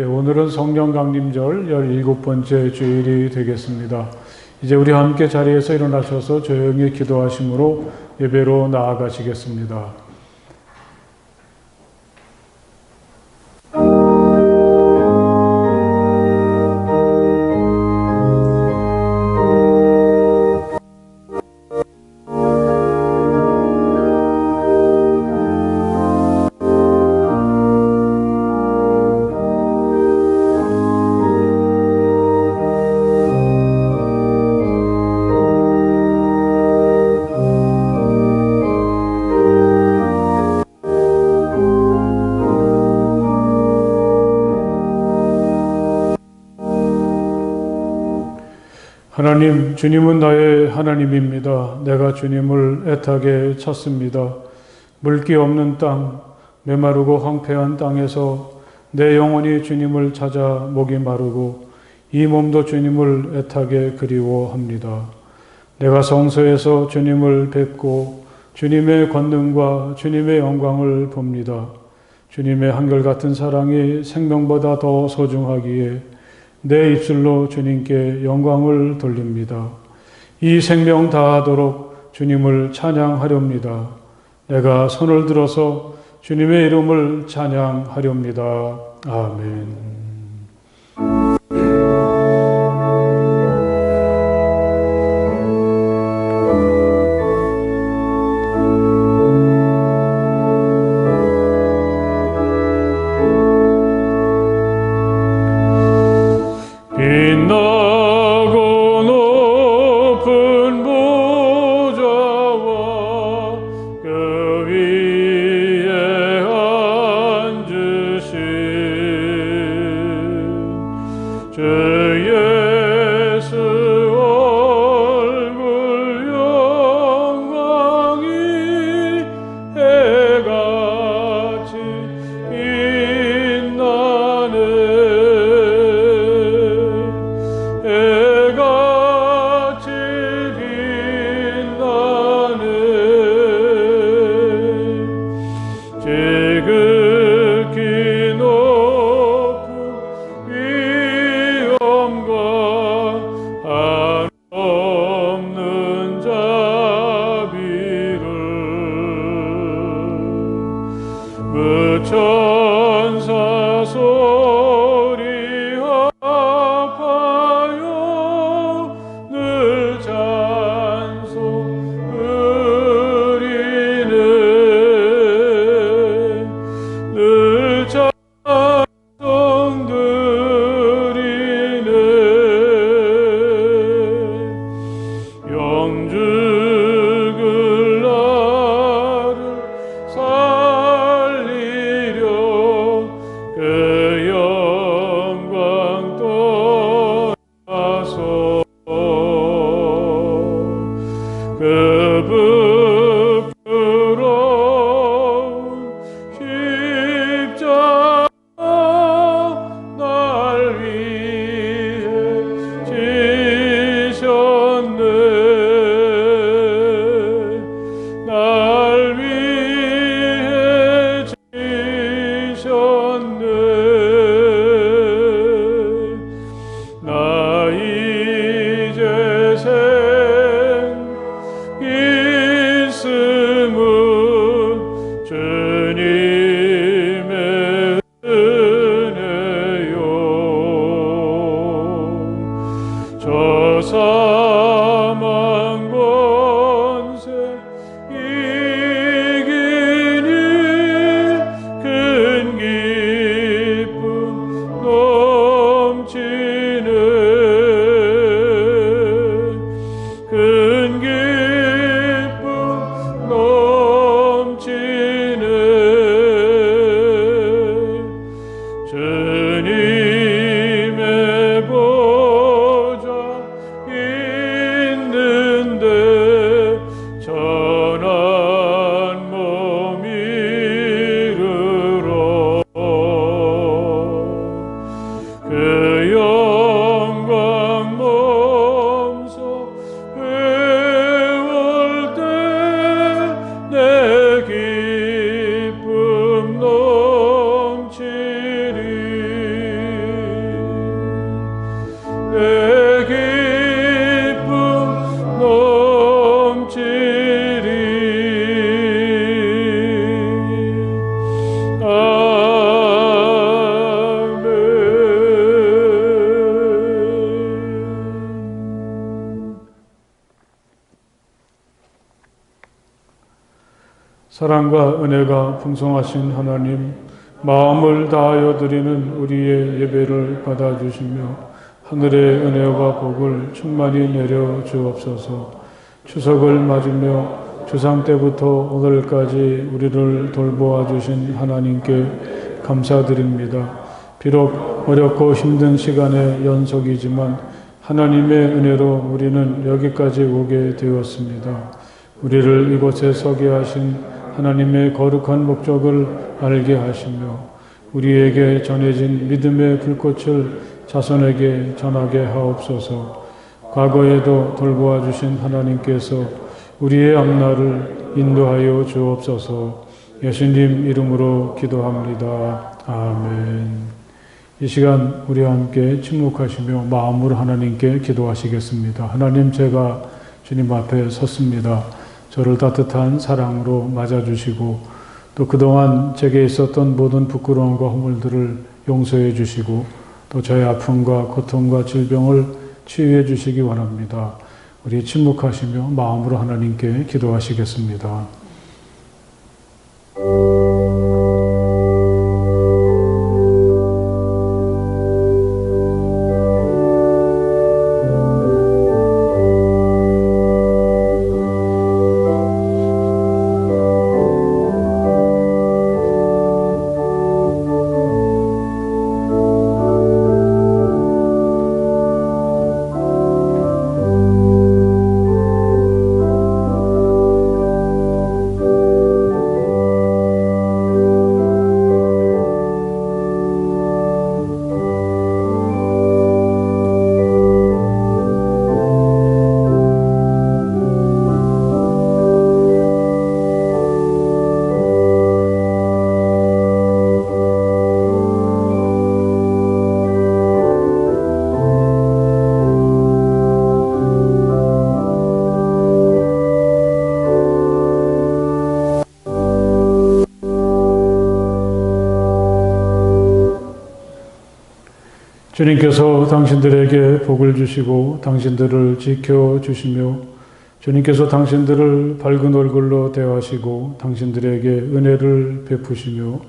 오늘은 성령 강림절 17번째 주일이 되겠습니다. 이제 우리 함께 자리에서 일어나셔서 조용히 기도하심으로 예배로 나아가시겠습니다. 하나님, 주님은 나의 하나님입니다. 내가 주님을 애타게 찾습니다. 물기 없는 땅, 메마르고 황폐한 땅에서 내 영혼이 주님을 찾아 목이 마르고 이 몸도 주님을 애타게 그리워합니다. 내가 성소에서 주님을 뵙고 주님의 권능과 주님의 영광을 봅니다. 주님의 한결같은 사랑이 생명보다 더 소중하기에 내 입술로 주님께 영광을 돌립니다. 이 생명 다하도록 주님을 찬양하렵니다. 내가 손을 들어서 주님의 이름을 찬양하렵니다. 아멘. 기쁨 넘치리 사랑과 은혜가 풍성하신 하나님, 마음을 다하여 드리는 우리의 예배를 받아주시며 하늘의 은혜와 복을 충만히 내려 주옵소서. 추석을 맞으며 주상 때부터 오늘까지 우리를 돌보아 주신 하나님께 감사드립니다. 비록 어렵고 힘든 시간의 연속이지만 하나님의 은혜로 우리는 여기까지 오게 되었습니다. 우리를 이곳에 서게 하신 하나님의 거룩한 목적을 알게 하시며 우리에게 전해진 믿음의 불꽃을 자손에게 전하게 하옵소서. 과거에도 돌보아 주신 하나님께서 우리의 앞날을 인도하여 주옵소서. 예수님 이름으로 기도합니다. 아멘. 이 시간 우리와 함께 침묵하시며 마음으로 하나님께 기도하시겠습니다. 하나님, 제가 주님 앞에 섰습니다. 저를 따뜻한 사랑으로 맞아주시고 또 그동안 제게 있었던 모든 부끄러움과 허물들을 용서해 주시고 또 저의 아픔과 고통과 질병을 치유해 주시기 원합니다. 우리 침묵하시며 마음으로 하나님께 기도하시겠습니다. 주님께서 당신들에게 복을 주시고 당신들을 지켜주시며 주님께서 당신들을 밝은 얼굴로 대하시고 당신들에게 은혜를 베푸시며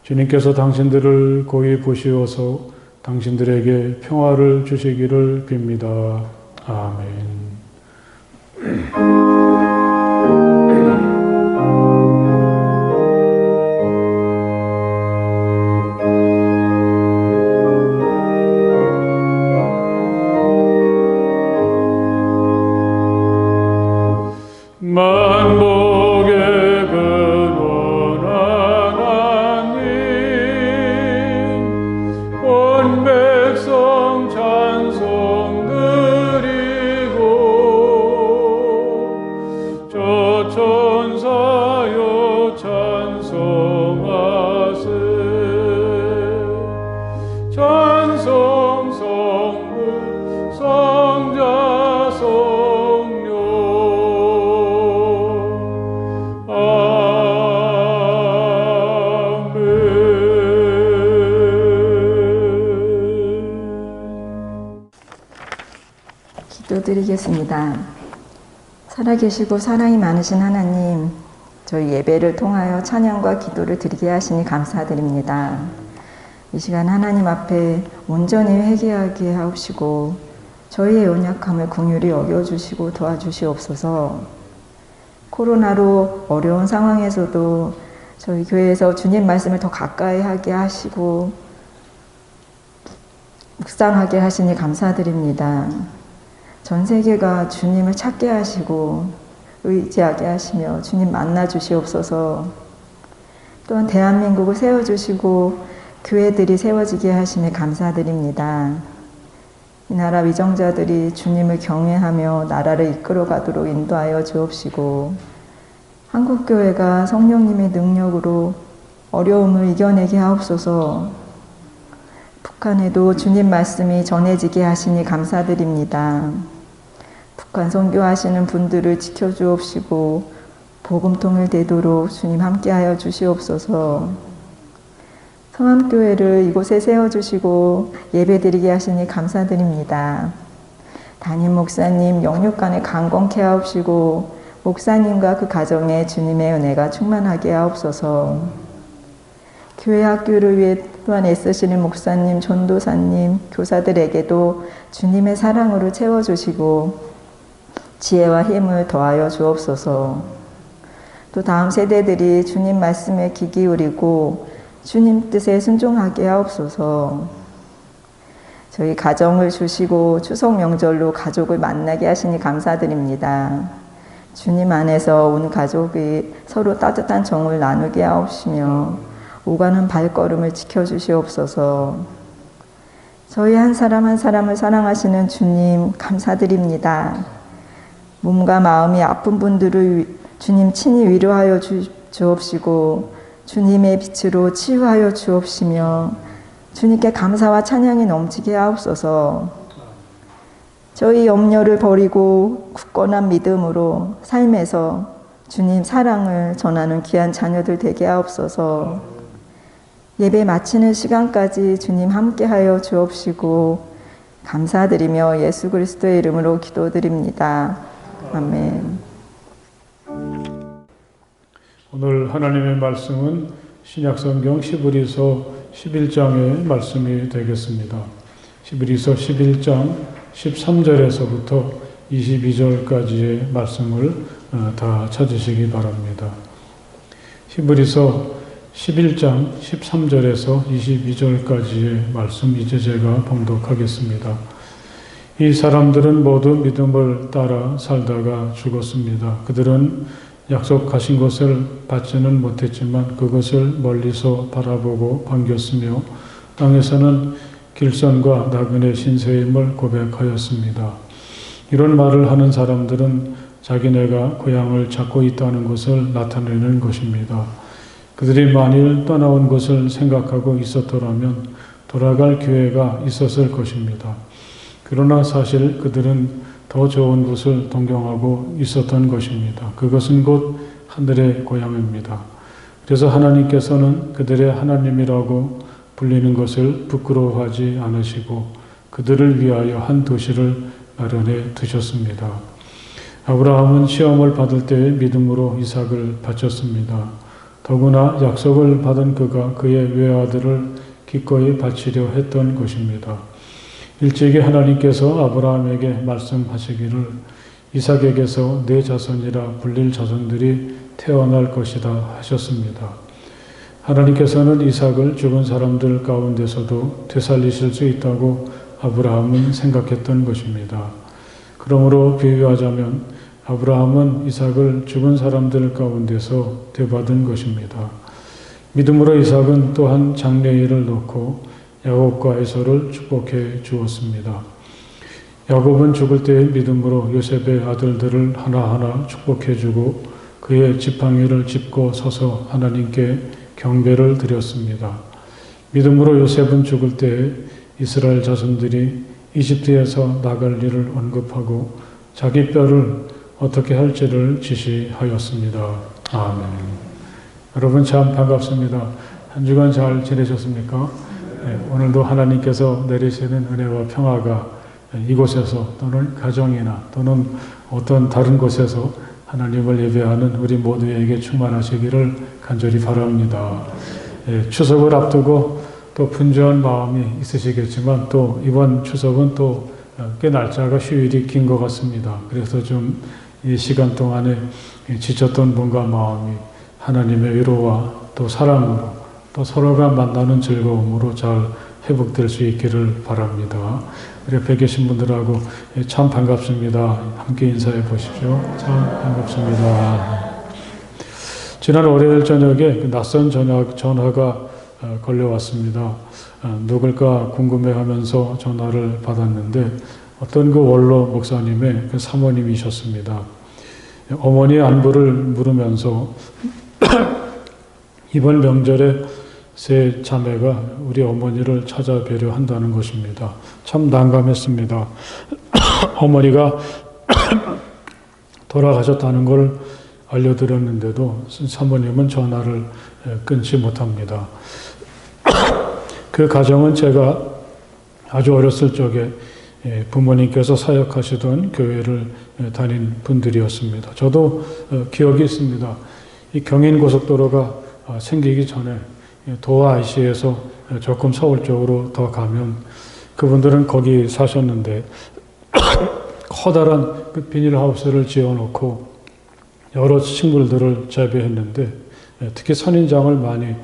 주님께서 당신들을 고이 보시어서 당신들에게 평화를 주시기를 빕니다. 아멘. 만복의 근원한 하나님, 온 백성 찬송 드리고 저 천사여 찬송하세. 찬송 성부 성자 성령 기도드리겠습니다. 살아계시고 사랑이 많으신 하나님, 저희 예배를 통하여 찬양과 기도를 드리게 하시니 감사드립니다. 이 시간 하나님 앞에 온전히 회개하게 하옵시고 저희의 연약함을 긍휼히 여겨주시고 도와주시옵소서. 코로나로 어려운 상황에서도 저희 교회에서 주님 말씀을 더 가까이 하게 하시고 묵상하게 하시니 감사드립니다. 전 세계가 주님을 찾게 하시고 의지하게 하시며 주님 만나 주시옵소서. 또한 대한민국을 세워주시고 교회들이 세워지게 하시니 감사드립니다. 이 나라 위정자들이 주님을 경외하며 나라를 이끌어가도록 인도하여 주옵시고 한국교회가 성령님의 능력으로 어려움을 이겨내게 하옵소서. 북한에도 주님 말씀이 전해지게 하시니 감사드립니다. 북한 선교하시는 분들을 지켜주옵시고 복음통일 되도록 주님 함께하여 주시옵소서. 성암교회를 이곳에 세워주시고 예배드리게 하시니 감사드립니다. 담임 목사님 영육간에 강건케 하옵시고 목사님과 그 가정에 주님의 은혜가 충만하게 하옵소서. 교회 학교를 위해 또한 애쓰시는 목사님, 전도사님, 교사들에게도 주님의 사랑으로 채워주시고 지혜와 힘을 더하여 주옵소서. 또 다음 세대들이 주님 말씀에 귀 기울이고 주님 뜻에 순종하게 하옵소서. 저희 가정을 주시고 추석 명절로 가족을 만나게 하시니 감사드립니다. 주님 안에서 온 가족이 서로 따뜻한 정을 나누게 하옵시며 오가는 발걸음을 지켜주시옵소서. 저희 한 사람 한 사람을 사랑하시는 주님 감사드립니다. 몸과 마음이 아픈 분들을 주님 친히 위로하여 주옵시고 주님의 빛으로 치유하여 주옵시며 주님께 감사와 찬양이 넘치게 하옵소서. 저희 염려를 버리고 굳건한 믿음으로 삶에서 주님 사랑을 전하는 귀한 자녀들 되게 하옵소서. 예배 마치는 시간까지 주님 함께하여 주옵시고 감사드리며 예수 그리스도의 이름으로 기도드립니다. 아멘. 오늘 하나님의 말씀은 신약성경 시브리서 11장의 말씀이 되겠습니다. 시브리서 11장 13절에서부터 22절까지의 말씀을 다 찾으시기 바랍니다. 시브리서 11장 13절에서 22절까지의 말씀 이제 제가 봉독하겠습니다. 이 사람들은 모두 믿음을 따라 살다가 죽었습니다. 그들은 약속하신 것을 받지는 못했지만 그것을 멀리서 바라보고 반겼으며 땅에서는 길선과 나그네 신세임을 고백하였습니다. 이런 말을 하는 사람들은 자기네가 고향을 찾고 있다는 것을 나타내는 것입니다. 그들이 만일 떠나온 것을 생각하고 있었더라면 돌아갈 기회가 있었을 것입니다. 그러나 사실 그들은 더 좋은 곳을 동경하고 있었던 것입니다. 그것은 곧 하늘의 고향입니다. 그래서 하나님께서는 그들의 하나님이라고 불리는 것을 부끄러워하지 않으시고 그들을 위하여 한 도시를 마련해 두셨습니다. 아브라함은 시험을 받을 때에 믿음으로 이삭을 바쳤습니다. 더구나 약속을 받은 그가 그의 외아들을 기꺼이 바치려 했던 것입니다. 일찍이 하나님께서 아브라함에게 말씀하시기를 이삭에게서 내 자손이라 불릴 자손들이 태어날 것이다 하셨습니다. 하나님께서는 이삭을 죽은 사람들 가운데서도 되살리실 수 있다고 아브라함은 생각했던 것입니다. 그러므로 비유하자면 아브라함은 이삭을 죽은 사람들 가운데서 되받은 것입니다. 믿음으로 이삭은 또한 장래일을 놓고 야곱과 에서를 축복해 주었습니다. 야곱은 죽을 때의 믿음으로 요셉의 아들들을 하나하나 축복해 주고 그의 지팡이를 짚고 서서 하나님께 경배를 드렸습니다. 믿음으로 요셉은 죽을 때에 이스라엘 자손들이 이집트에서 나갈 일을 언급하고 자기 뼈를 어떻게 할지를 지시하였습니다. 아멘. 여러분 참 반갑습니다. 한 주간 잘 지내셨습니까? 네, 오늘도 하나님께서 내리시는 은혜와 평화가 이곳에서 또는 가정이나 또는 어떤 다른 곳에서 하나님을 예배하는 우리 모두에게 충만하시기를 간절히 바랍니다. 예, 추석을 앞두고 또 분주한 마음이 있으시겠지만 또 이번 추석은 또 꽤 날짜가 휴일이 긴 것 같습니다. 그래서 좀 이 시간 동안에 지쳤던 몸과 마음이 하나님의 위로와 또 사랑으로 또 서로가 만나는 즐거움으로 잘 회복될 수 있기를 바랍니다. 우리 옆에 계신 분들하고 참 반갑습니다. 함께 인사해 보십시오. 참 반갑습니다. 지난 월요일 저녁에 낯선 전화가 걸려왔습니다. 누굴까 궁금해하면서 전화를 받았는데 어떤 그 원로 목사님의 그 사모님이셨습니다. 어머니 안부를 물으면서 이번 명절에 세 자매가 우리 어머니를 찾아뵈려 한다는 것입니다. 참 난감했습니다. 어머니가 돌아가셨다는 걸 알려드렸는데도 사모님은 전화를 끊지 못합니다. 그 가정은 제가 아주 어렸을 적에 부모님께서 사역하시던 교회를 다닌 분들이었습니다. 저도 기억이 있습니다. 이 경인고속도로가 생기기 전에 도하 IC에서 조금 서울 쪽으로 더 가면 그분들은 거기 사셨는데 커다란 그 비닐하우스를 지어놓고 여러 식물들을 재배했는데 특히 선인장을 많이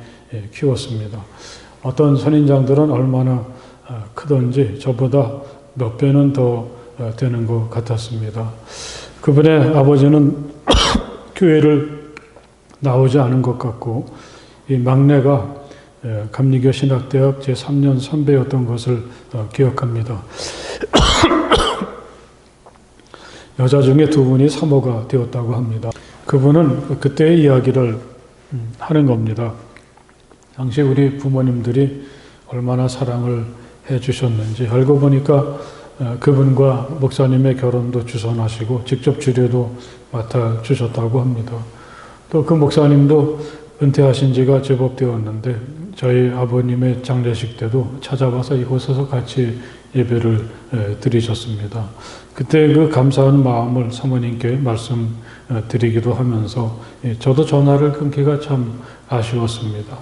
키웠습니다. 어떤 선인장들은 얼마나 크던지 저보다 몇 배는 더 되는 것 같았습니다. 그분의 아버지는 교회를 나오지 않은 것 같고 이 막내가 감리교 신학대학 제3년 선배였던 것을 기억합니다. 여자 중에 두 분이 사모가 되었다고 합니다. 그분은 그때의 이야기를 하는 겁니다. 당시 우리 부모님들이 얼마나 사랑을 해주셨는지 알고 보니까 그분과 목사님의 결혼도 주선하시고 직접 주례도 맡아주셨다고 합니다. 또 그 목사님도 은퇴하신 지가 제법 되었는데 저희 아버님의 장례식 때도 찾아와서 이곳에서 같이 예배를 드리셨습니다. 그때 그 감사한 마음을 사모님께 말씀드리기도 하면서 저도 전화를 끊기가 참 아쉬웠습니다.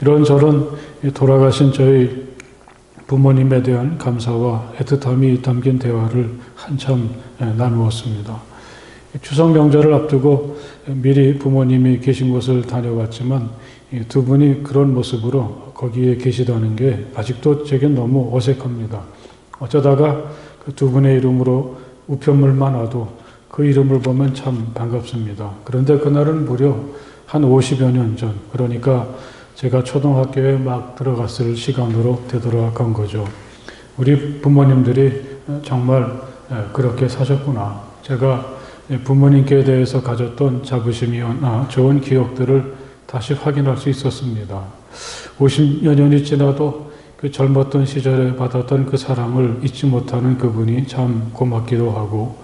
이런저런 돌아가신 저희 부모님에 대한 감사와 애틋함이 담긴 대화를 한참 나누었습니다. 추석 명절을 앞두고 미리 부모님이 계신 곳을 다녀왔지만 두 분이 그런 모습으로 거기에 계시다는 게 아직도 제겐 너무 어색합니다. 어쩌다가 그 두 분의 이름으로 우편물만 와도 그 이름을 보면 참 반갑습니다. 그런데 그날은 무려 한 50여 년 전, 그러니까 제가 초등학교에 막 들어갔을 시간으로 되돌아간 거죠. 우리 부모님들이 정말 그렇게 사셨구나. 제가 부모님께 대해서 가졌던 자부심이나 좋은 기억들을 다시 확인할 수 있었습니다. 50여 년이 지나도 그 젊었던 시절에 받았던 그 사랑을 잊지 못하는 그분이 참 고맙기도 하고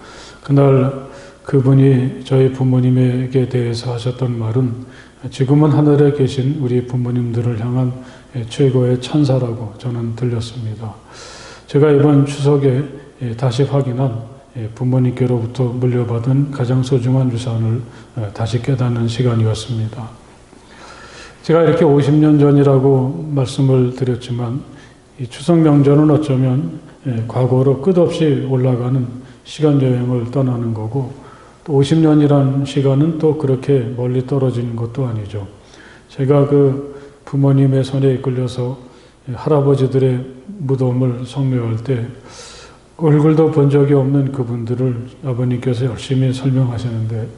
그날 그분이 저희 부모님에게 대해서 하셨던 말은 지금은 하늘에 계신 우리 부모님들을 향한 최고의 찬사라고 저는 들렸습니다. 제가 이번 추석에 다시 확인한 부모님께로부터 물려받은 가장 소중한 유산을 다시 깨닫는 시간이었습니다. 제가 이렇게 50년 전이라고 말씀을 드렸지만 이 추석 명절은 어쩌면 과거로 끝없이 올라가는 시간 여행을 떠나는 거고 또 50년이라는 시간은 또 그렇게 멀리 떨어지는 것도 아니죠. 제가 그 부모님의 손에 이끌려서 할아버지들의 무덤을 성묘할 때 얼굴도 본 적이 없는 그분들을 아버님께서 열심히 설명하시는데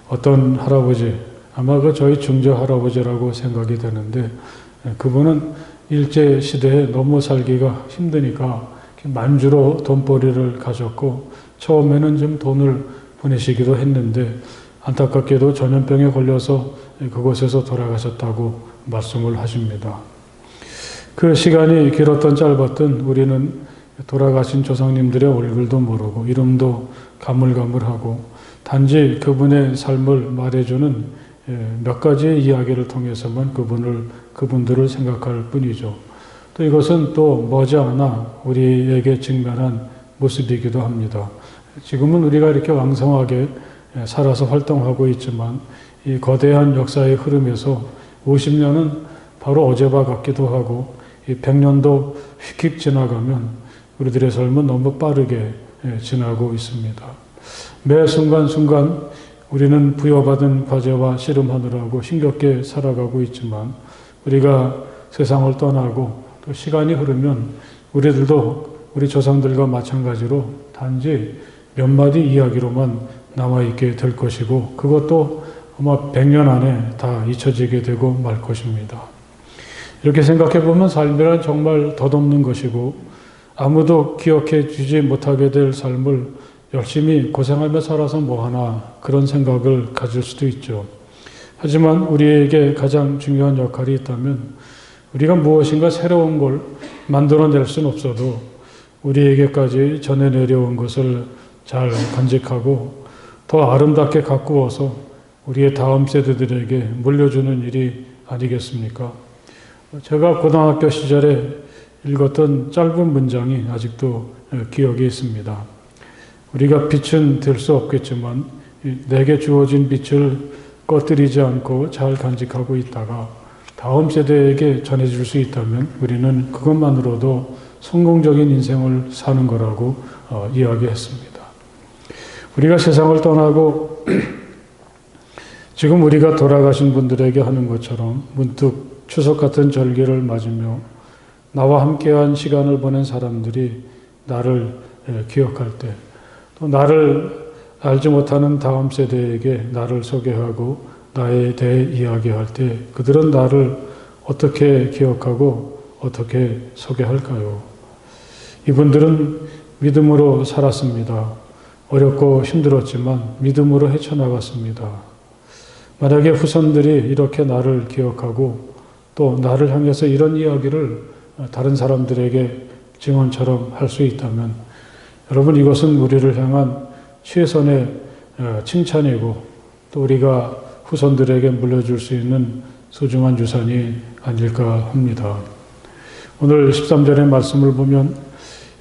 어떤 할아버지, 아마 그 저희 중저 할아버지라고 생각이 되는데 그분은 일제시대에 너무 살기가 힘드니까 만주로 돈벌이를 가셨고 처음에는 좀 돈을 보내시기도 했는데 안타깝게도 전염병에 걸려서 그곳에서 돌아가셨다고 말씀을 하십니다. 그 시간이 길었던 짧았던 우리는 돌아가신 조상님들의 얼굴도 모르고 이름도 가물가물하고 단지 그분의 삶을 말해주는 몇 가지의 이야기를 통해서만 그분들을 생각할 뿐이죠. 또 이것은 또 머지않아 우리에게 직면한 모습이기도 합니다. 지금은 우리가 이렇게 왕성하게 살아서 활동하고 있지만 이 거대한 역사의 흐름에서 50년은 바로 어제와 같기도 하고 이 100년도 휙휙 지나가면 우리들의 삶은 너무 빠르게 지나고 있습니다. 매 순간순간 우리는 부여받은 과제와 씨름하느라고 힘겹게 살아가고 있지만 우리가 세상을 떠나고 또 시간이 흐르면 우리들도 우리 조상들과 마찬가지로 단지 몇 마디 이야기로만 남아있게 될 것이고 그것도 아마 100년 안에 다 잊혀지게 되고 말 것입니다. 이렇게 생각해 보면 삶이란 정말 덧없는 것이고 아무도 기억해 주지 못하게 될 삶을 열심히 고생하며 살아서 뭐하나 그런 생각을 가질 수도 있죠. 하지만 우리에게 가장 중요한 역할이 있다면 우리가 무엇인가 새로운 걸 만들어낼 수는 없어도 우리에게까지 전해 내려온 것을 잘 간직하고 더 아름답게 가꾸어서 우리의 다음 세대들에게 물려주는 일이 아니겠습니까? 제가 고등학교 시절에 읽었던 짧은 문장이 아직도 기억이 있습니다. 우리가 빛은 될 수 없겠지만 내게 주어진 빛을 꺼뜨리지 않고 잘 간직하고 있다가 다음 세대에게 전해줄 수 있다면 우리는 그것만으로도 성공적인 인생을 사는 거라고 이야기했습니다. 우리가 세상을 떠나고 지금 우리가 돌아가신 분들에게 하는 것처럼 문득 추석 같은 절기를 맞으며 나와 함께한 시간을 보낸 사람들이 나를 기억할 때, 또 나를 알지 못하는 다음 세대에게 나를 소개하고 나에 대해 이야기할 때 그들은 나를 어떻게 기억하고 어떻게 소개할까요? 이분들은 믿음으로 살았습니다. 어렵고 힘들었지만 믿음으로 헤쳐나갔습니다. 만약에 후손들이 이렇게 나를 기억하고 또 나를 향해서 이런 이야기를 다른 사람들에게 증언처럼 할 수 있다면 여러분, 이것은 우리를 향한 최선의 칭찬이고 또 우리가 후손들에게 물려줄 수 있는 소중한 유산이 아닐까 합니다. 오늘 13절의 말씀을 보면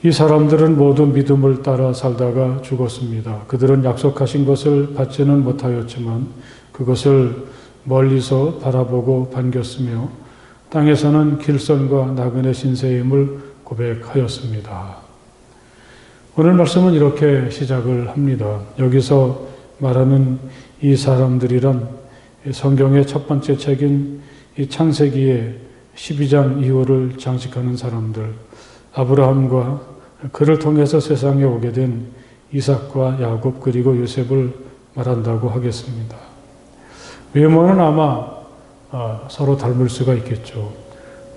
이 사람들은 모두 믿음을 따라 살다가 죽었습니다. 그들은 약속하신 것을 받지는 못하였지만 그것을 멀리서 바라보고 반겼으며 땅에서는 길선과 나그네 신세임을 고백하였습니다. 오늘 말씀은 이렇게 시작을 합니다. 여기서 말하는 이 사람들이란 성경의 첫 번째 책인 이 창세기의 12장 이후를 장식하는 사람들, 아브라함과 그를 통해서 세상에 오게 된 이삭과 야곱 그리고 요셉을 말한다고 하겠습니다. 외모는 아마 서로 닮을 수가 있겠죠.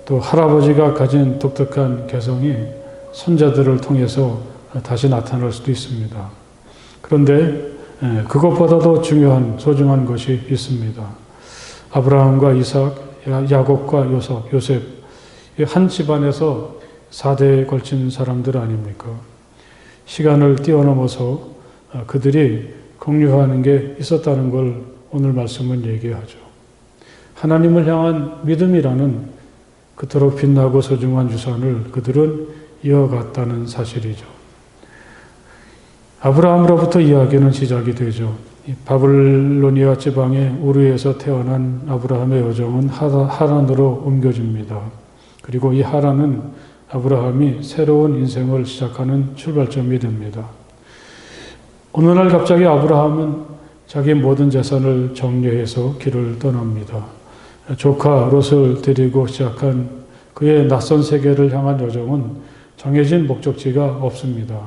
또 할아버지가 가진 독특한 개성이 손자들을 통해서 다시 나타날 수도 있습니다. 그런데 그것보다도 중요한 소중한 것이 있습니다. 아브라함과 이삭, 야곱과 요셉, 한 집안에서 4대에 걸친 사람들 아닙니까? 시간을 뛰어넘어서 그들이 공유하는 게 있었다는 걸 오늘 말씀은 얘기하죠. 하나님을 향한 믿음이라는 그토록 빛나고 소중한 유산을 그들은 이어갔다는 사실이죠. 아브라함으로부터 이야기는 시작이 되죠. 바빌로니아 지방의 우르에서 태어난 아브라함의 여정은 하란으로 옮겨집니다. 그리고 이 하란은 아브라함이 새로운 인생을 시작하는 출발점이 됩니다. 어느 날 갑자기 아브라함은 자기 모든 재산을 정리해서 길을 떠납니다. 조카 롯을 데리고 시작한 그의 낯선 세계를 향한 여정은 정해진 목적지가 없습니다.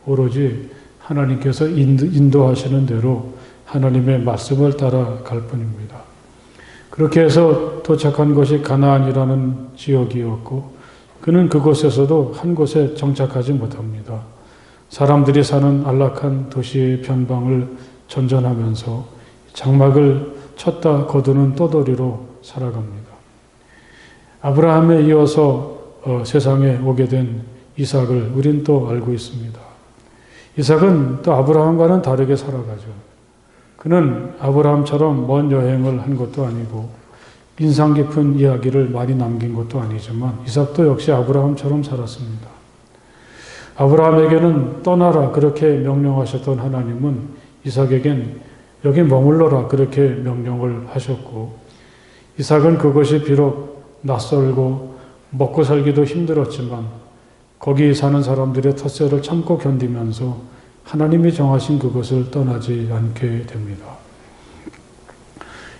오로지 하나님께서 인도하시는 대로 하나님의 말씀을 따라갈 뿐입니다. 그렇게 해서 도착한 것이 가나안이라는 지역이었고 그는 그곳에서도 한 곳에 정착하지 못합니다. 사람들이 사는 안락한 도시의 변방을 전전하면서 장막을 쳤다 거두는 떠돌이로 살아갑니다. 아브라함에 이어서 세상에 오게 된 이삭을 우린 또 알고 있습니다. 이삭은 또 아브라함과는 다르게 살아가죠. 그는 아브라함처럼 먼 여행을 한 것도 아니고 인상 깊은 이야기를 많이 남긴 것도 아니지만 이삭도 역시 아브라함처럼 살았습니다. 아브라함에게는 떠나라 그렇게 명령하셨던 하나님은 이삭에겐 여기 머물러라 그렇게 명령을 하셨고 이삭은 그것이 비록 낯설고 먹고 살기도 힘들었지만 거기 사는 사람들의 텃세를 참고 견디면서 하나님이 정하신 그것을 떠나지 않게 됩니다.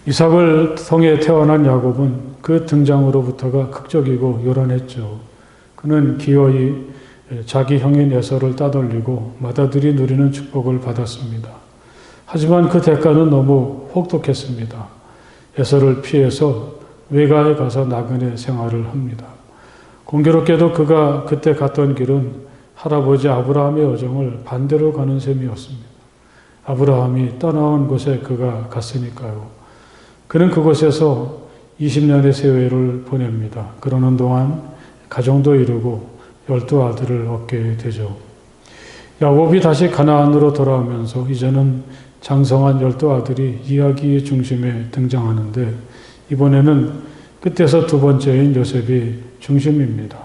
이삭을 통해 태어난 야곱은 그 등장으로부터가 극적이고 요란했죠. 그는 기어이 자기 형인 에서를 따돌리고 맏아들이 누리는 축복을 받았습니다. 하지만 그 대가는 너무 혹독했습니다. 에서를 피해서 외가에 가서 나그네 생활을 합니다. 공교롭게도 그가 그때 갔던 길은 할아버지 아브라함의 여정을 반대로 가는 셈이었습니다. 아브라함이 떠나온 곳에 그가 갔으니까요. 그는 그곳에서 20년의 세월을 보냅니다. 그러는 동안 가정도 이루고 12아들을 얻게 되죠. 야곱이 다시 가나안으로 돌아오면서 이제는 장성한 12아들이 이야기의 중심에 등장하는데 이번에는 끝에서 두 번째인 요셉이 중심입니다.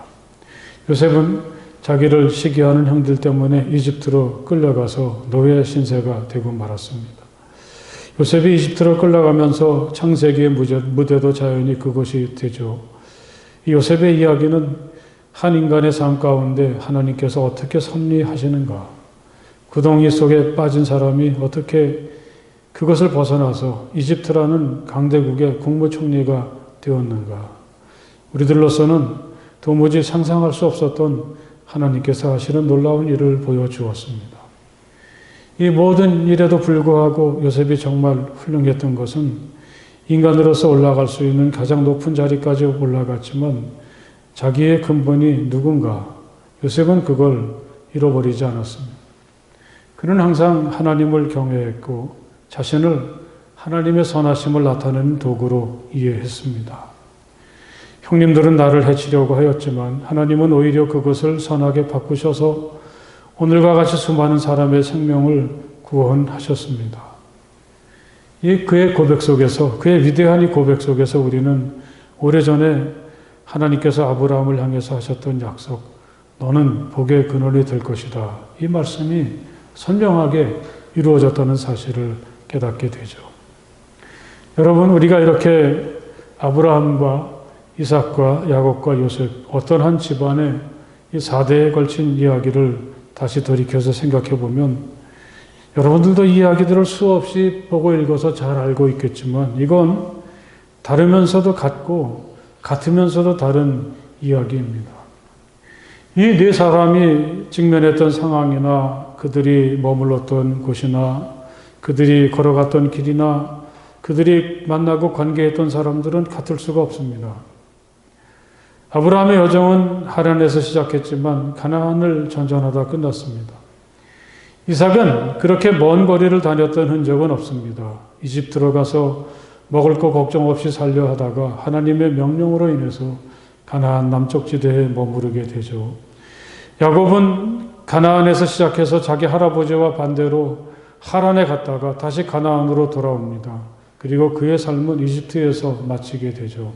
요셉은 자기를 시기하는 형들 때문에 이집트로 끌려가서 노예 신세가 되고 말았습니다. 요셉이 이집트로 끌려가면서 창세기의 무대도 자연히 그곳이 되죠. 이 요셉의 이야기는 한 인간의 삶 가운데 하나님께서 어떻게 섭리하시는가, 구덩이 속에 빠진 사람이 어떻게 그것을 벗어나서 이집트라는 강대국의 국무총리가 되었는가, 우리들로서는 도무지 상상할 수 없었던 하나님께서 하시는 놀라운 일을 보여주었습니다. 이 모든 일에도 불구하고 요셉이 정말 훌륭했던 것은 인간으로서 올라갈 수 있는 가장 높은 자리까지 올라갔지만 자기의 근본이 누군가, 요셉은 그걸 잃어버리지 않았습니다. 그는 항상 하나님을 경외했고 자신을 하나님의 선하심을 나타내는 도구로 이해했습니다. 형님들은 나를 해치려고 하였지만 하나님은 오히려 그것을 선하게 바꾸셔서 오늘과 같이 수많은 사람의 생명을 구원하셨습니다. 그의 고백 속에서, 그의 위대한 이 고백 속에서 우리는 오래전에 하나님께서 아브라함을 향해서 하셨던 약속, 너는 복의 근원이 될 것이다, 이 말씀이 선명하게 이루어졌다는 사실을 깨닫게 되죠. 여러분, 우리가 이렇게 아브라함과 이삭과 야곱과 요셉, 어떤 한 집안의 이 4대에 걸친 이야기를 다시 돌이켜서 생각해 보면 여러분들도 이 이야기들을 수없이 보고 읽어서 잘 알고 있겠지만 이건 다르면서도 같고 같으면서도 다른 이야기입니다. 이 네 사람이 직면했던 상황이나 그들이 머물렀던 곳이나 그들이 걸어갔던 길이나 그들이 만나고 관계했던 사람들은 같을 수가 없습니다. 아브라함의 여정은 하란에서 시작했지만 가나안을 전전하다 끝났습니다. 이삭은 그렇게 먼 거리를 다녔던 흔적은 없습니다. 이집트로 가서 먹을 거 걱정 없이 살려 하다가 하나님의 명령으로 인해서 가나안 남쪽 지대에 머무르게 되죠. 야곱은 가나안에서 시작해서 자기 할아버지와 반대로 하란에 갔다가 다시 가나안으로 돌아옵니다. 그리고 그의 삶은 이집트에서 마치게 되죠.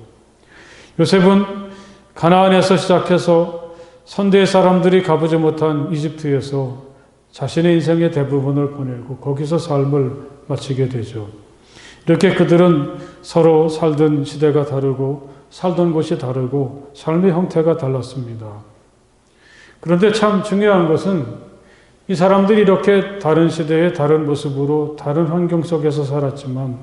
요셉은 가나안에서 시작해서 선대의 사람들이 가보지 못한 이집트에서 자신의 인생의 대부분을 보내고 거기서 삶을 마치게 되죠. 이렇게 그들은 서로 살던 시대가 다르고 살던 곳이 다르고 삶의 형태가 달랐습니다. 그런데 참 중요한 것은 이 사람들이 이렇게 다른 시대의 다른 모습으로 다른 환경 속에서 살았지만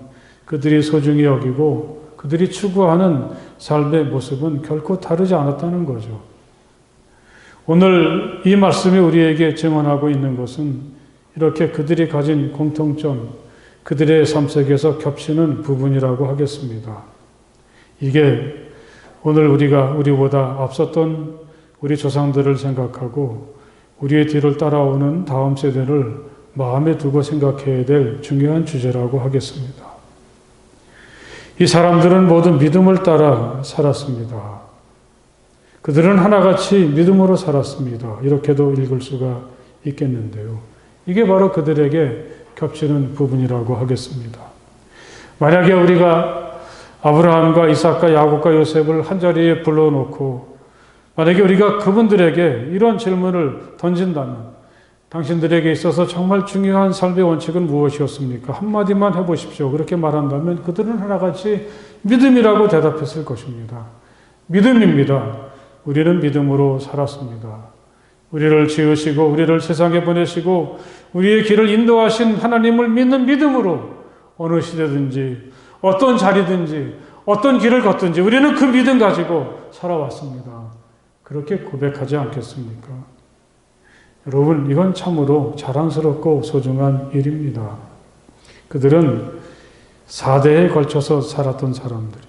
그들이 소중히 여기고 그들이 추구하는 삶의 모습은 결코 다르지 않았다는 거죠. 오늘 이 말씀이 우리에게 증언하고 있는 것은 이렇게 그들이 가진 공통점, 그들의 삶 속에서 겹치는 부분이라고 하겠습니다. 이게 오늘 우리보다 앞섰던 우리 조상들을 생각하고 우리의 뒤를 따라오는 다음 세대를 마음에 두고 생각해야 될 중요한 주제라고 하겠습니다. 이 사람들은 모두 믿음을 따라 살았습니다. 그들은 하나같이 믿음으로 살았습니다. 이렇게도 읽을 수가 있겠는데요. 이게 바로 그들에게 겹치는 부분이라고 하겠습니다. 만약에 우리가 아브라함과 이삭과 야곱과 요셉을 한자리에 불러놓고 만약에 우리가 그분들에게 이런 질문을 던진다면 당신들에게 있어서 정말 중요한 삶의 원칙은 무엇이었습니까? 한마디만 해보십시오. 그렇게 말한다면 그들은 하나같이 믿음이라고 대답했을 것입니다. 믿음입니다. 우리는 믿음으로 살았습니다. 우리를 지으시고 우리를 세상에 보내시고 우리의 길을 인도하신 하나님을 믿는 믿음으로 어느 시대든지 어떤 자리든지 어떤 길을 걷든지 우리는 그 믿음 가지고 살아왔습니다. 그렇게 고백하지 않겠습니까? 여러분, 이건 참으로 자랑스럽고 소중한 일입니다. 그들은 4대에 걸쳐서 살았던 사람들.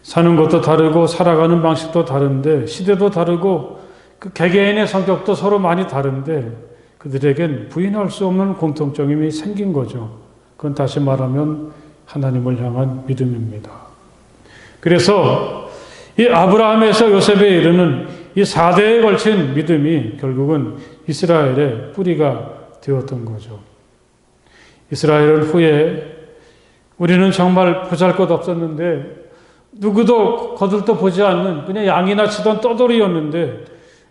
사는 것도 다르고 살아가는 방식도 다른데 시대도 다르고 그 개개인의 성격도 서로 많이 다른데 그들에겐 부인할 수 없는 공통점이 생긴 거죠. 그건 다시 말하면 하나님을 향한 믿음입니다. 그래서 이 아브라함에서 요셉에 이르는 이 4대에 걸친 믿음이 결국은 이스라엘의 뿌리가 되었던 거죠. 이스라엘은 후에 우리는 정말 보잘것없었는데 누구도 거들떠 보지 않는 그냥 양이나 치던 떠돌이였는데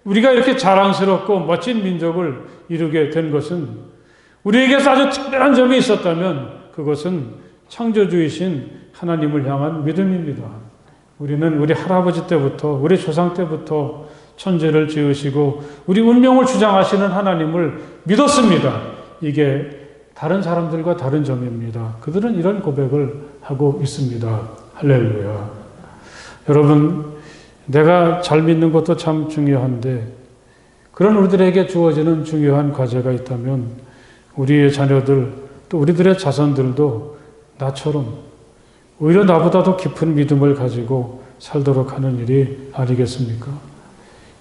우리가 이렇게 자랑스럽고 멋진 민족을 이루게 된 것은 우리에게서 아주 특별한 점이 있었다면 그것은 창조주이신 하나님을 향한 믿음입니다. 우리는 우리 할아버지 때부터 우리 조상 때부터 천지를 지으시고 우리 운명을 주장하시는 하나님을 믿었습니다. 이게 다른 사람들과 다른 점입니다. 그들은 이런 고백을 하고 있습니다. 할렐루야. 여러분, 내가 잘 믿는 것도 참 중요한데 그런 우리들에게 주어지는 중요한 과제가 있다면 우리의 자녀들 또 우리들의 자손들도 나처럼 오히려 나보다도 깊은 믿음을 가지고 살도록 하는 일이 아니겠습니까?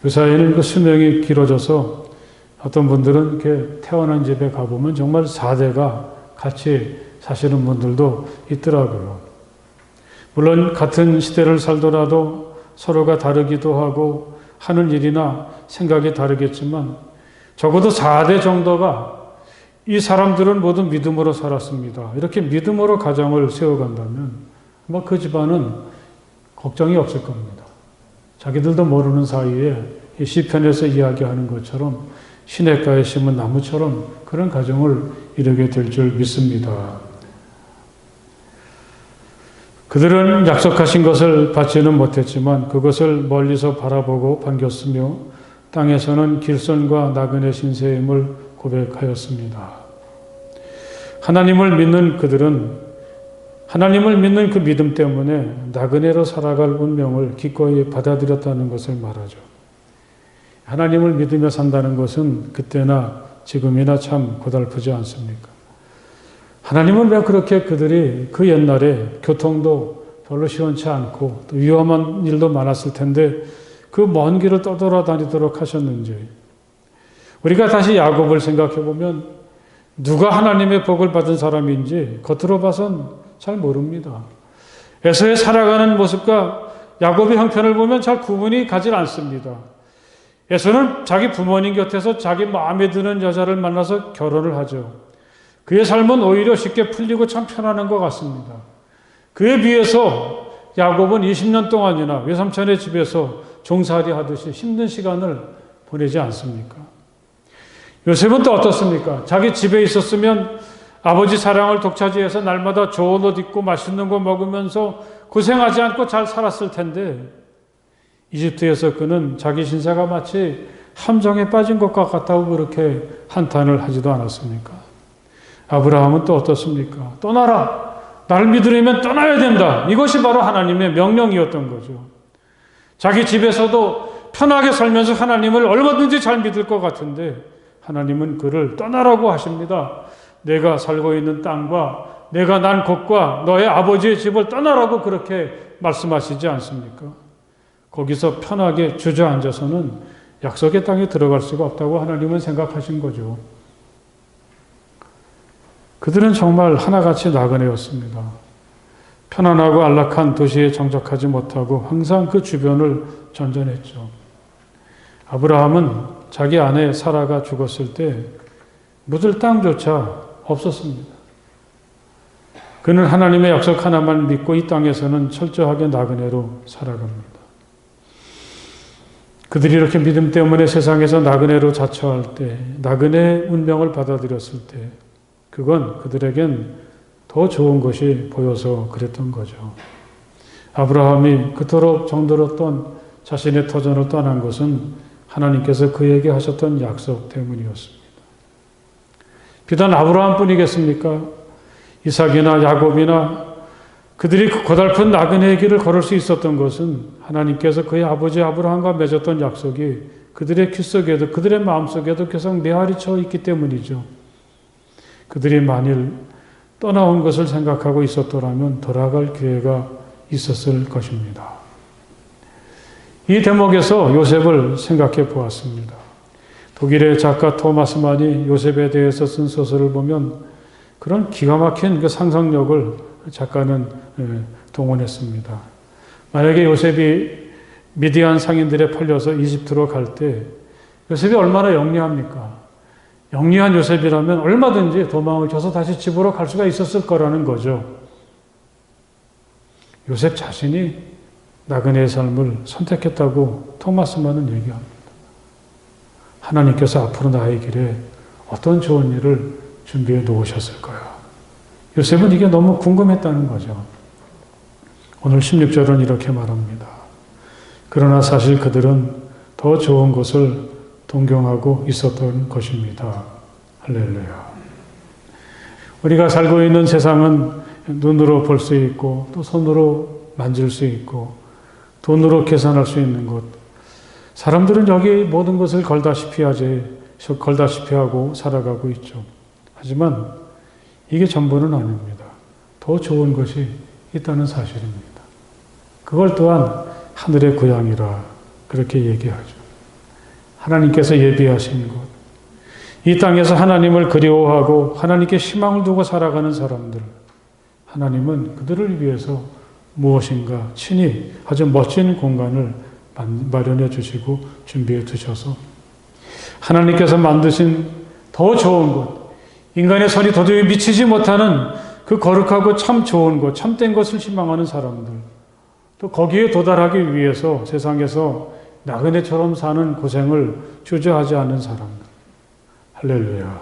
요사이는 그 수명이 길어져서 어떤 분들은 이렇게 태어난 집에 가보면 정말 4대가 같이 사시는 분들도 있더라고요. 물론 같은 시대를 살더라도 서로가 다르기도 하고 하는 일이나 생각이 다르겠지만 적어도 4대 정도가 이 사람들은 모두 믿음으로 살았습니다. 이렇게 믿음으로 가정을 세워간다면 아마 그 집안은 걱정이 없을 겁니다. 자기들도 모르는 사이에 이 시편에서 이야기하는 것처럼 시냇가에 심은 나무처럼 그런 가정을 이루게 될 줄 믿습니다. 그들은 약속하신 것을 받지는 못했지만 그것을 멀리서 바라보고 반겼으며 땅에서는 길손과 나그네 신세임을 고백하였습니다. 하나님을 믿는 그들은 하나님을 믿는 그 믿음 때문에 나그네로 살아갈 운명을 기꺼이 받아들였다는 것을 말하죠. 하나님을 믿으며 산다는 것은 그때나 지금이나 참 고달프지 않습니까? 하나님은 왜 그렇게 그들이 그 옛날에 교통도 별로 시원치 않고 또 위험한 일도 많았을 텐데 그 먼 길을 떠돌아다니도록 하셨는지 우리가 다시 야곱을 생각해 보면 누가 하나님의 복을 받은 사람인지 겉으로 봐선 잘 모릅니다. 에서의 살아가는 모습과 야곱의 형편을 보면 잘 구분이 가지 않습니다. 에서는 자기 부모님 곁에서 자기 마음에 드는 여자를 만나서 결혼을 하죠. 그의 삶은 오히려 쉽게 풀리고 참 편안한 것 같습니다. 그에 비해서 야곱은 20년 동안이나 외삼촌의 집에서 종살이 하듯이 힘든 시간을 보내지 않습니까? 요셉은 또 어떻습니까? 자기 집에 있었으면 아버지 사랑을 독차지해서 날마다 좋은 옷 입고 맛있는 거 먹으면서 고생하지 않고 잘 살았을 텐데 이집트에서 그는 자기 신세가 마치 함정에 빠진 것과 같다고 그렇게 한탄을 하지도 않았습니까? 아브라함은 또 어떻습니까? 떠나라! 날 믿으려면 떠나야 된다. 이것이 바로 하나님의 명령이었던 거죠. 자기 집에서도 편하게 살면서 하나님을 얼마든지 잘 믿을 것 같은데 하나님은 그를 떠나라고 하십니다. 내가 살고 있는 땅과 내가 난 곳과 너의 아버지의 집을 떠나라고 그렇게 말씀하시지 않습니까? 거기서 편하게 주저앉아서는 약속의 땅에 들어갈 수가 없다고 하나님은 생각하신 거죠. 그들은 정말 하나같이 나그네였습니다. 편안하고 안락한 도시에 정착하지 못하고 항상 그 주변을 전전했죠. 아브라함은 자기 아내 사라가 죽었을 때 묻을 땅조차 없었습니다. 그는 하나님의 약속 하나만 믿고 이 땅에서는 철저하게 나그네로 살아갑니다. 그들이 이렇게 믿음 때문에 세상에서 나그네로 자처할 때, 나그네의 운명을 받아들였을 때 그건 그들에겐 더 좋은 것이 보여서 그랬던 거죠. 아브라함이 그토록 정들었던 자신의 터전을 떠난 것은 하나님께서 그에게 하셨던 약속 때문이었습니다. 비단 아브라함뿐이겠습니까? 이삭이나 야곱이나 그들이 그 고달픈 나그네의 길을 걸을 수 있었던 것은 하나님께서 그의 아버지 아브라함과 맺었던 약속이 그들의 귓속에도 그들의 마음속에도 계속 메아리 쳐 있기 때문이죠. 그들이 만일 떠나온 것을 생각하고 있었더라면 돌아갈 기회가 있었을 것입니다. 이 대목에서 요셉을 생각해 보았습니다. 독일의 작가 토마스 만이 요셉에 대해서 쓴 소설을 보면 그런 기가 막힌 그 상상력을 작가는 동원했습니다. 만약에 요셉이 미디안 상인들에 팔려서 이집트로 갈 때 요셉이 얼마나 영리합니까? 영리한 요셉이라면 얼마든지 도망을 쳐서 다시 집으로 갈 수가 있었을 거라는 거죠. 요셉 자신이 나그네의 삶을 선택했다고 토마스만은 얘기합니다. 하나님께서 앞으로 나의 길에 어떤 좋은 일을 준비해 놓으셨을까요? 요셉은 이게 너무 궁금했다는 거죠. 오늘 16절은 이렇게 말합니다. 그러나 사실 그들은 더 좋은 것을 동경하고 있었던 것입니다. 할렐루야. 우리가 살고 있는 세상은 눈으로 볼 수 있고 또 손으로 만질 수 있고 돈으로 계산할 수 있는 것. 사람들은 여기 모든 것을 걸다시피 하고 살아가고 있죠. 하지만 이게 전부는 아닙니다. 더 좋은 것이 있다는 사실입니다. 그걸 또한 하늘의 고향이라 그렇게 얘기하죠. 하나님께서 예비하신 것. 이 땅에서 하나님을 그리워하고 하나님께 희망을 두고 살아가는 사람들. 하나님은 그들을 위해서 무엇인가 친히 아주 멋진 공간을 마련해 주시고 준비해 두셔서 하나님께서 만드신 더 좋은 것, 인간의 손이 도저히 미치지 못하는 그 거룩하고 참 좋은 것, 참된 것을 희망하는 사람들, 또 거기에 도달하기 위해서 세상에서 나그네처럼 사는 고생을 주저하지 않는 사람들. 할렐루야.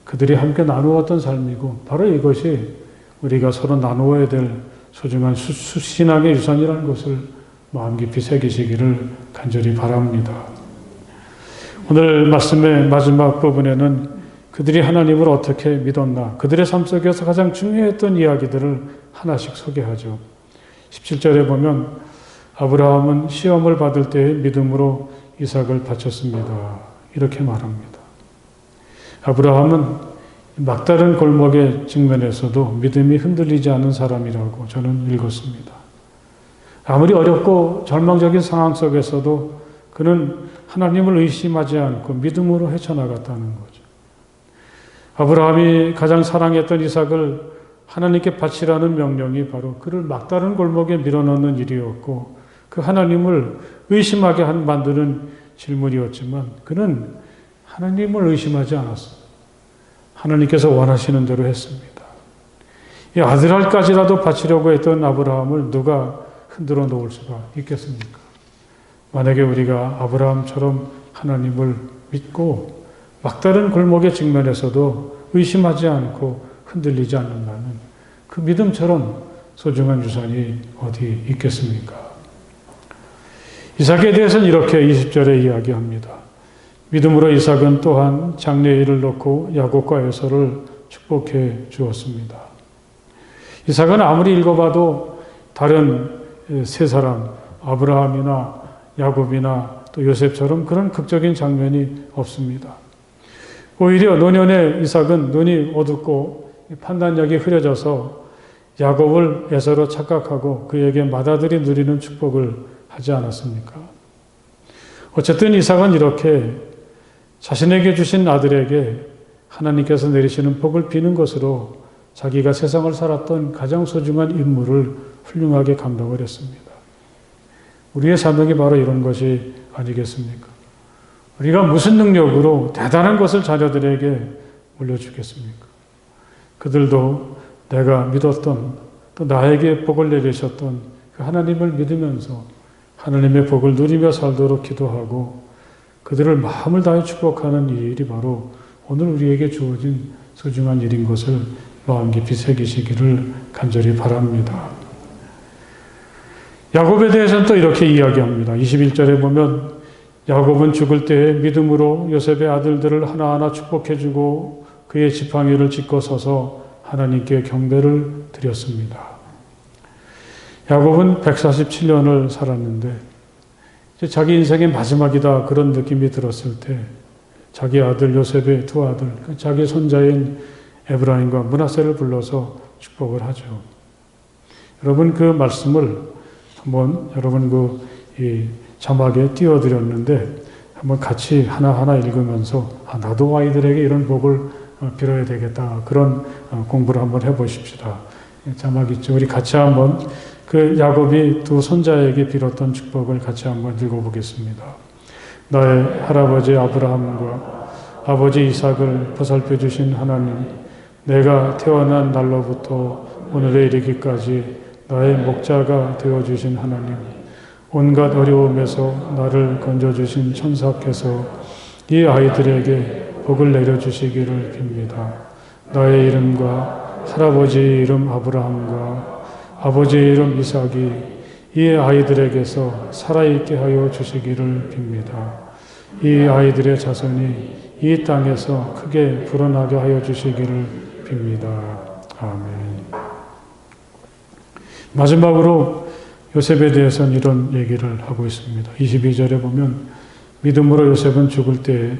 그들이 함께 나누었던 삶이고 바로 이것이 우리가 서로 나누어야 될 소중한 신앙의 유산이라는 것을 마음 깊이 새기시기를 간절히 바랍니다. 오늘 말씀의 마지막 부분에는 그들이 하나님을 어떻게 믿었나, 그들의 삶 속에서 가장 중요했던 이야기들을 하나씩 소개하죠. 17절에 보면 아브라함은 시험을 받을 때에 믿음으로 이삭을 바쳤습니다. 이렇게 말합니다. 아브라함은 막다른 골목의 직면에서도 믿음이 흔들리지 않은 사람이라고 저는 읽었습니다. 아무리 어렵고 절망적인 상황 속에서도 그는 하나님을 의심하지 않고 믿음으로 헤쳐나갔다는 거죠. 아브라함이 가장 사랑했던 이삭을 하나님께 바치라는 명령이 바로 그를 막다른 골목에 밀어넣는 일이었고 그 하나님을 의심하게 만드는 질문이었지만 그는 하나님을 의심하지 않았습니다. 하나님께서 원하시는 대로 했습니다. 이 아들알까지라도 바치려고 했던 아브라함을 누가 흔들어 놓을 수가 있겠습니까? 만약에 우리가 아브라함처럼 하나님을 믿고 막다른 골목의 직면에서도 의심하지 않고 흔들리지 않는다면 그 믿음처럼 소중한 유산이 어디 있겠습니까? 이삭에 대해서는 이렇게 20절에 이야기합니다. 믿음으로 이삭은 또한 장래일을 놓고 야곱과 에서를 축복해 주었습니다. 이삭은 아무리 읽어봐도 다른 세 사람 아브라함이나 야곱이나 또 요셉처럼 그런 극적인 장면이 없습니다. 오히려 노년의 이삭은 눈이 어둡고 판단력이 흐려져서 야곱을 에서로 착각하고 그에게 맏아들이 누리는 축복을 하지 않았습니까? 어쨌든 이삭은 이렇게 자신에게 주신 아들에게 하나님께서 내리시는 복을 비는 것으로 자기가 세상을 살았던 가장 소중한 임무를 훌륭하게 감당을 했습니다. 우리의 사명이 바로 이런 것이 아니겠습니까? 우리가 무슨 능력으로 대단한 것을 자녀들에게 물려주겠습니까? 그들도 내가 믿었던 또 나에게 복을 내리셨던 그 하나님을 믿으면서 하나님의 복을 누리며 살도록 기도하고 그들을 마음을 다해 축복하는 이 일이 바로 오늘 우리에게 주어진 소중한 일인 것을 마음 깊이 새기시기를 간절히 바랍니다. 야곱에 대해서는 또 이렇게 이야기합니다. 21절에 보면 야곱은 죽을 때에 믿음으로 요셉의 아들들을 하나하나 축복해주고 그의 지팡이를 짚고 서서 하나님께 경배를 드렸습니다. 야곱은 147년을 살았는데 이제 자기 인생의 마지막이다 그런 느낌이 들었을 때 자기 아들 요셉의 두 아들, 자기 손자인 에브라임과 므낫세를 불러서 축복을 하죠. 여러분 그 말씀을 한번 여러분 이 자막에 띄워드렸는데 한번 같이 하나하나 읽으면서 나도 아이들에게 이런 복을 빌어야 되겠다 그런 공부를 한번 해보십시다. 자막 있죠. 우리 같이 한번 그 야곱이 두 손자에게 빌었던 축복을 같이 한번 읽어보겠습니다. 나의 할아버지 아브라함과 아버지 이삭을 보살펴 주신 하나님, 내가 태어난 날로부터 오늘에 이르기까지 나의 목자가 되어주신 하나님, 온갖 어려움에서 나를 건져주신 천사께서 이 아이들에게 복을 내려주시기를 빕니다. 나의 이름과 할아버지의 이름 아브라함과 아버지의 이름 이삭이 이 아이들에게서 살아있게 하여 주시기를 빕니다. 이 아이들의 자손이 이 땅에서 크게 불어나게 하여 주시기를 빕니다. 아멘. 마지막으로 요셉에 대해서는 이런 얘기를 하고 있습니다. 22절에 보면 믿음으로 요셉은 죽을 때에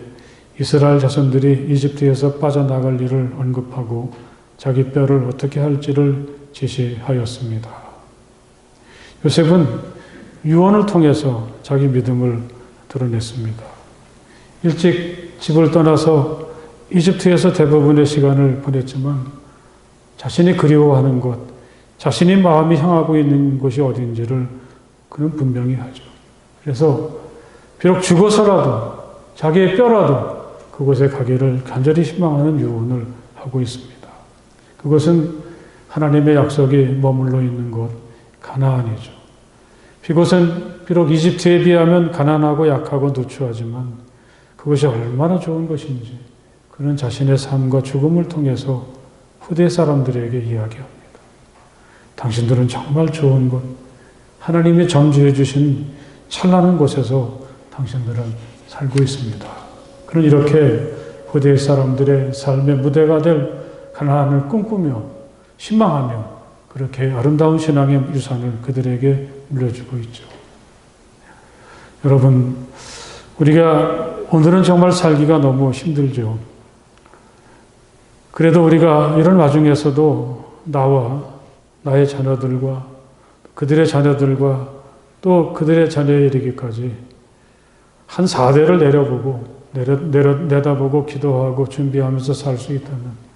이스라엘 자손들이 이집트에서 빠져나갈 일을 언급하고 자기 뼈를 어떻게 할지를 지시하였습니다. 요셉은 유언을 통해서 자기 믿음을 드러냈습니다. 일찍 집을 떠나서 이집트에서 대부분의 시간을 보냈지만 자신이 그리워하는 곳, 자신이 마음이 향하고 있는 곳이 어딘지를 그는 분명히 하죠. 그래서 비록 죽어서라도 자기의 뼈라도 그곳에 가기를 간절히 희망하는 유언을 하고 있습니다. 그것은 하나님의 약속이 머물러 있는 곳 가나안이죠. 이곳은 비록 이집트에 비하면 가난하고 약하고 누추하지만 그것이 얼마나 좋은 것인지 그는 자신의 삶과 죽음을 통해서 후대 사람들에게 이야기합니다. 당신들은 정말 좋은 곳, 하나님이 점주해 주신 찬란한 곳에서 당신들은 살고 있습니다. 그는 이렇게 후대 사람들의 삶의 무대가 될 가나안을 꿈꾸며 희망하며 그렇게 아름다운 신앙의 유산을 그들에게 물려주고 있죠. 여러분, 우리가 오늘은 정말 살기가 너무 힘들죠. 그래도 우리가 이런 와중에서도 나와 나의 자녀들과 그들의 자녀들과 또 그들의 자녀에 이르기까지 한 4대를 내다보고 기도하고 준비하면서 살 수 있다면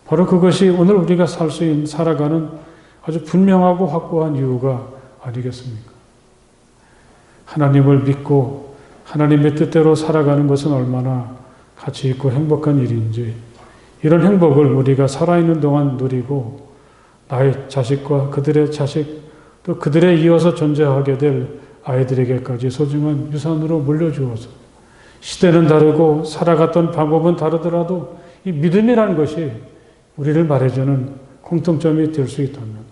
바로 그것이 오늘 우리가 살아가는 아주 분명하고 확고한 이유가 아니겠습니까? 하나님을 믿고 하나님의 뜻대로 살아가는 것은 얼마나 가치 있고 행복한 일인지 이런 행복을 우리가 살아있는 동안 누리고 나의 자식과 그들의 자식 또 그들에 이어서 존재하게 될 아이들에게까지 소중한 유산으로 물려주어서 시대는 다르고 살아갔던 방법은 다르더라도 이 믿음이라는 것이 우리를 말해주는 공통점이 될 수 있다면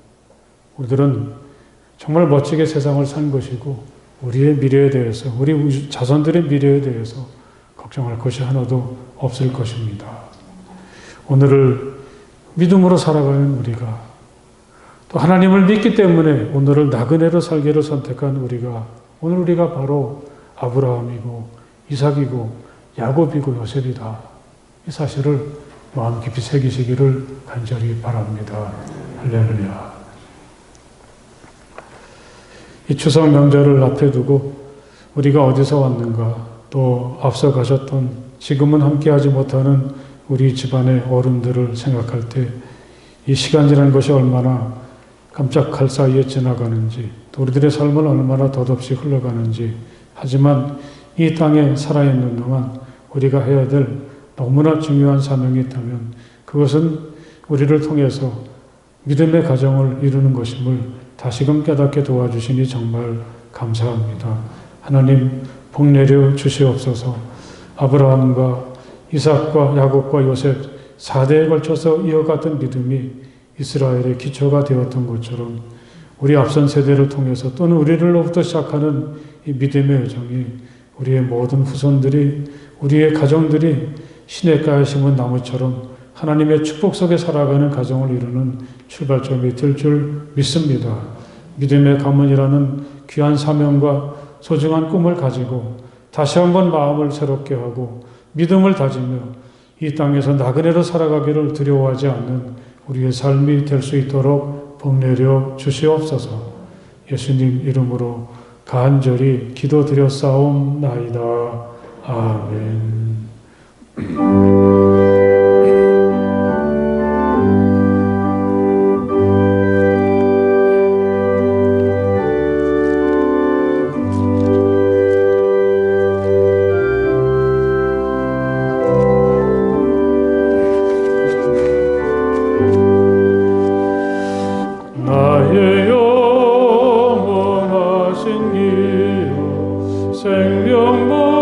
우리들은 정말 멋지게 세상을 산 것이고 우리의 미래에 대해서 우리 자손들의 미래에 대해서 걱정할 것이 하나도 없을 것입니다. 오늘을 믿음으로 살아가는 우리가 또 하나님을 믿기 때문에 오늘을 나그네로 살기를 선택한 우리가 오늘 우리가 바로 아브라함이고 이삭이고 야곱이고 요셉이다. 이 사실을 마음 깊이 새기시기를 간절히 바랍니다. 할렐루야. 이 추석 명절을 앞에 두고 우리가 어디서 왔는가 또 앞서 가셨던 지금은 함께하지 못하는 우리 집안의 어른들을 생각할 때 이 시간이라는 것이 얼마나 깜짝할 사이에 지나가는지 또 우리들의 삶을 얼마나 덧없이 흘러가는지 하지만 이 땅에 살아있는 동안 우리가 해야 될 너무나 중요한 사명이 있다면 그것은 우리를 통해서 믿음의 가정을 이루는 것임을 다시금 깨닫게 도와주시니 정말 감사합니다. 하나님 복 내려 주시옵소서. 아브라함과 이삭과 야곱과 요셉 4대에 걸쳐서 이어갔던 믿음이 이스라엘의 기초가 되었던 것처럼 우리 앞선 세대를 통해서 또는 우리로부터 시작하는 이 믿음의 여정이 우리의 모든 후손들이 우리의 가정들이 시냇가에 심은 나무처럼 하나님의 축복 속에 살아가는 가정을 이루는 출발점이 될 줄 믿습니다. 믿음의 가문이라는 귀한 사명과 소중한 꿈을 가지고 다시 한번 마음을 새롭게 하고 믿음을 다지며 이 땅에서 나그네로 살아가기를 두려워하지 않는 우리의 삶이 될 수 있도록 복 내려 주시옵소서. 예수님 이름으로 간절히 기도드렸사옵나이다. 아멘. 나의 영원하신 기요 생명보다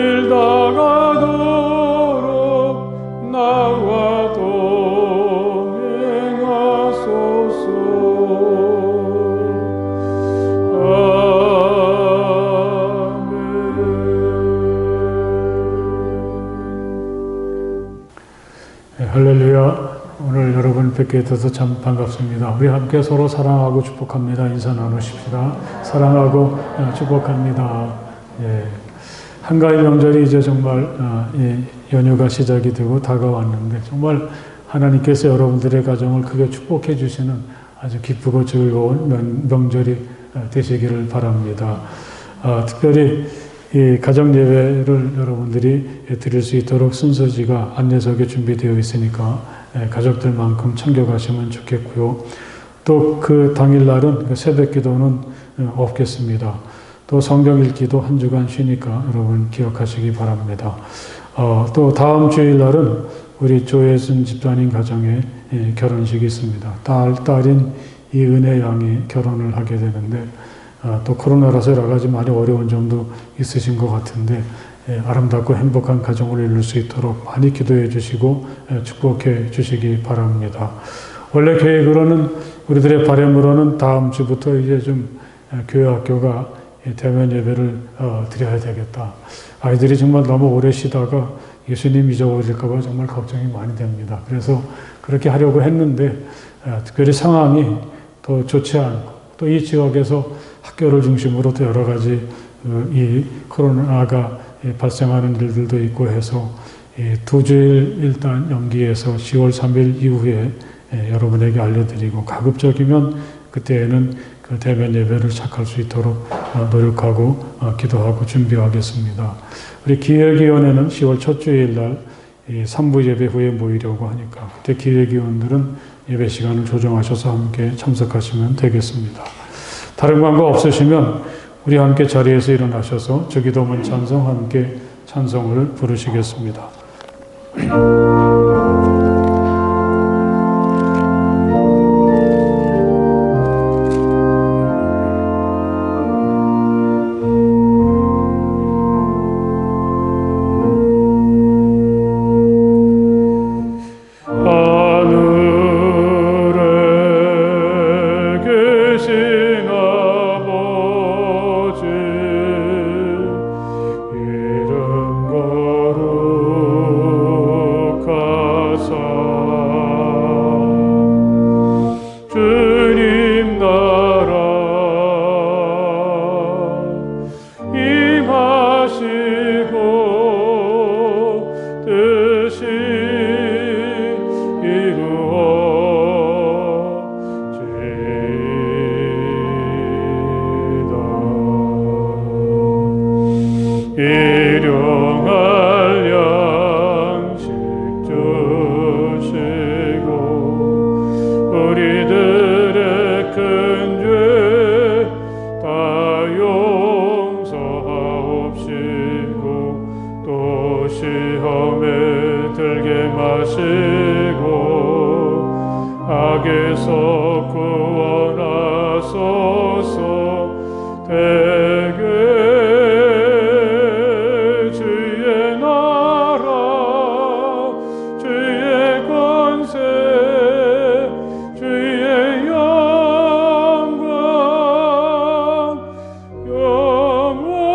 길 다가도록 나와 할렐루야. 오늘 여러분 뵙게 돼서 참 반갑습니다. 우리 함께 서로 사랑하고 축복합니다. 인사 나누십시다. 사랑하고 축복합니다. 예. 한가위 명절이 이제 정말 연휴가 시작이 되고 다가왔는데 정말 하나님께서 여러분들의 가정을 크게 축복해 주시는 아주 기쁘고 즐거운 명절이 되시기를 바랍니다. 특별히 이 가정 예배를 여러분들이 드릴 수 있도록 순서지가 안내석에 준비되어 있으니까 가족들만큼 챙겨가시면 좋겠고요. 또 그 당일날은 새벽 기도는 없겠습니다. 또 성경 읽기도 한 주간 쉬니까 여러분 기억하시기 바랍니다. 또 다음 주일날은 우리 조혜순 집사님 가정에 결혼식이 있습니다. 딸인 이은혜 양이 결혼을 하게 되는데 또 코로나라서 여러 가지 많이 어려운 점도 있으신 것 같은데 아름답고 행복한 가정을 이룰 수 있도록 많이 기도해 주시고 축복해 주시기 바랍니다. 원래 계획으로는 우리들의 바람으로는 다음 주부터 이제 좀 교회 학교가 대면 예배를 드려야 되겠다. 아이들이 정말 너무 오래 쉬다가 예수님 잊어버릴까 봐 정말 걱정이 많이 됩니다. 그래서 그렇게 하려고 했는데 특별히 상황이 더 좋지 않고 또 이 지역에서 학교를 중심으로 또 여러 가지 이 코로나가 발생하는 일들도 있고 해서 2주일 일단 연기해서 10월 3일 이후에 여러분에게 알려드리고 가급적이면 그때에는 그 대면 예배를 시작할 수 있도록 노력하고 기도하고 준비하겠습니다. 우리 기획위원회는 10월 첫 주일날 3부 예배 후에 모이려고 하니까 그때 기획위원들은 예배 시간을 조정하셔서 함께 참석하시면 되겠습니다. 다른 광고 없으시면 우리 함께 자리에서 일어나셔서 주기도문 찬송 함께 찬송을 부르시겠습니다. 악에서 구원하소서. 대개 주의 나라 주의 권세 주의 영광 영원히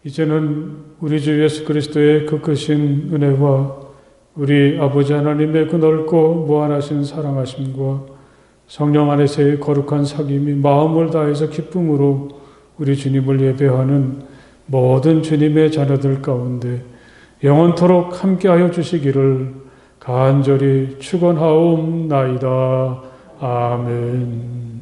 이제는 우리 주 예수 그리스도의 그 크신 은혜와 우리 아버지 하나님의 그 넓고 무한하신 사랑하심과 성령 안에서의 거룩한 사귐이 마음을 다해서 기쁨으로 우리 주님을 예배하는 모든 주님의 자녀들 가운데 영원토록 함께하여 주시기를 간절히 축원하옵나이다. 아멘.